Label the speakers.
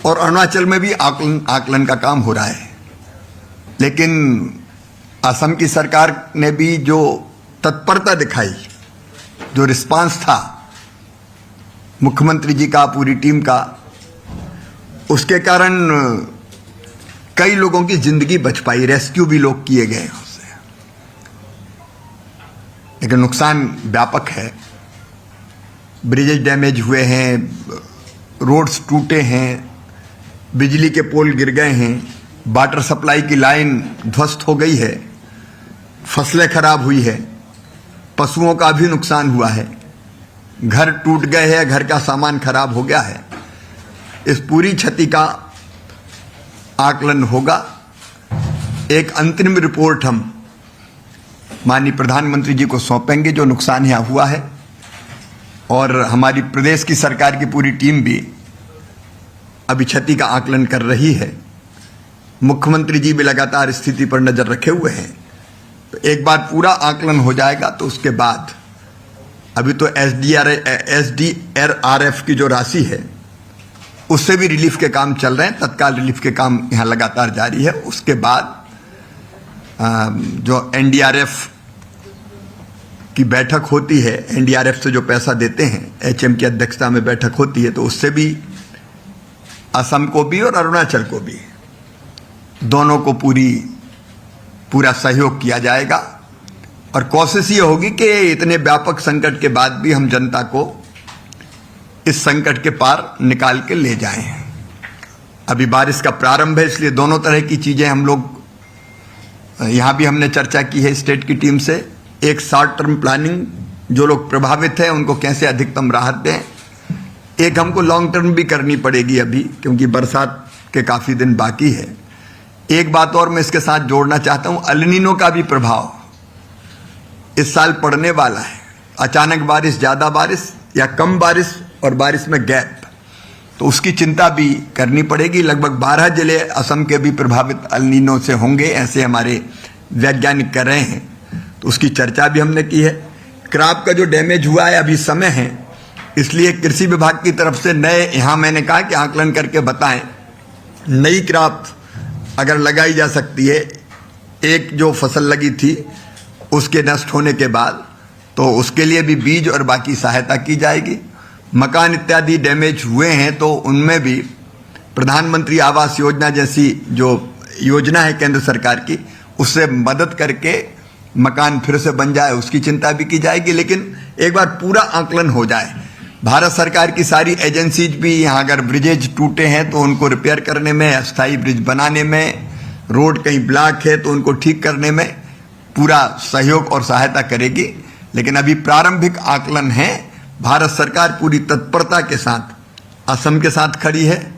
Speaker 1: और अरुणाचल में भी आकलन का काम हो रहा है। लेकिन असम की सरकार ने भी जो तत्परता दिखाई, जो रिस्पांस था मुख्यमंत्री जी का, पूरी टीम का, उसके कारण कई लोगों की जिंदगी बच पाई, रेस्क्यू भी लोग किए गए उससे। लेकिन नुकसान व्यापक है, ब्रिजेज डैमेज हुए हैं, रोड्स टूटे हैं, बिजली के पोल गिर गए हैं, वाटर सप्लाई की लाइन ध्वस्त हो गई है, फसलें खराब हुई है, पशुओं का भी नुकसान हुआ है, घर टूट गए हैं, घर का सामान खराब हो गया है। इस पूरी क्षति का आकलन होगा। एक अंतरिम रिपोर्ट हम माननीय प्रधानमंत्री जी को सौंपेंगे जो नुकसान यहाँ हुआ है, और हमारी प्रदेश की सरकार की पूरी टीम भी अभी क्षति का आकलन कर रही है। मुख्यमंत्री जी भी लगातार स्थिति पर नजर रखे हुए हैं। तो एक बार पूरा आकलन हो जाएगा तो उसके बाद अभी तो SDRF की जो राशि है उससे भी रिलीफ के काम चल रहे हैं, तत्काल रिलीफ के काम यहाँ लगातार जारी है। उसके बाद जो NDRF की बैठक होती है, NDRF से जो पैसा देते हैं, HM की अध्यक्षता में बैठक होती है, तो उससे भी असम को भी और अरुणाचल को भी, दोनों को पूरा सहयोग किया जाएगा। और कोशिश ये होगी कि इतने व्यापक संकट के बाद भी हम जनता को इस संकट के पार निकाल के ले जाएं। अभी बारिश का प्रारंभ है, इसलिए दोनों तरह की चीजें हम लोग यहाँ भी हमने चर्चा की है स्टेट की टीम से। एक शॉर्ट टर्म प्लानिंग, जो लोग प्रभावित हैं उनको कैसे अधिकतम राहत दें। एक हमको लॉन्ग टर्म भी करनी पड़ेगी अभी, क्योंकि बरसात के काफी दिन बाकी है। एक बात और मैं इसके साथ जोड़ना चाहता हूं, एल नीनो का भी प्रभाव इस साल पड़ने वाला है। अचानक बारिश, ज्यादा बारिश या कम बारिश, और बारिश में गैप, तो उसकी चिंता भी करनी पड़ेगी। लगभग 12 जिले असम के भी प्रभावित एल नीनो से होंगे, ऐसे हमारे वैज्ञानिक कर रहे हैं, तो उसकी चर्चा भी हमने की है। क्रॉप का जो डैमेज हुआ है, अभी समय है, इसलिए कृषि विभाग की तरफ से नए, यहाँ मैंने कहा कि आकलन करके बताएं, नई क्रॉप अगर लगाई जा सकती है। एक जो फसल लगी थी उसके नष्ट होने के बाद, तो उसके लिए भी बीज और बाकी सहायता की जाएगी। मकान इत्यादि डैमेज हुए हैं तो उनमें भी प्रधानमंत्री आवास योजना जैसी जो योजना है केंद्र सरकार की, उससे मदद करके मकान फिर से बन जाए, उसकी चिंता भी की जाएगी। लेकिन एक बार पूरा आकलन हो जाए, भारत सरकार की सारी एजेंसीज भी यहाँ, अगर ब्रिजेज टूटे हैं तो उनको रिपेयर करने में, अस्थायी ब्रिज बनाने में, रोड कहीं ब्लॉक है तो उनको ठीक करने में पूरा सहयोग और सहायता करेगी। लेकिन अभी प्रारंभिक आकलन है। भारत सरकार पूरी तत्परता के साथ असम के साथ खड़ी है।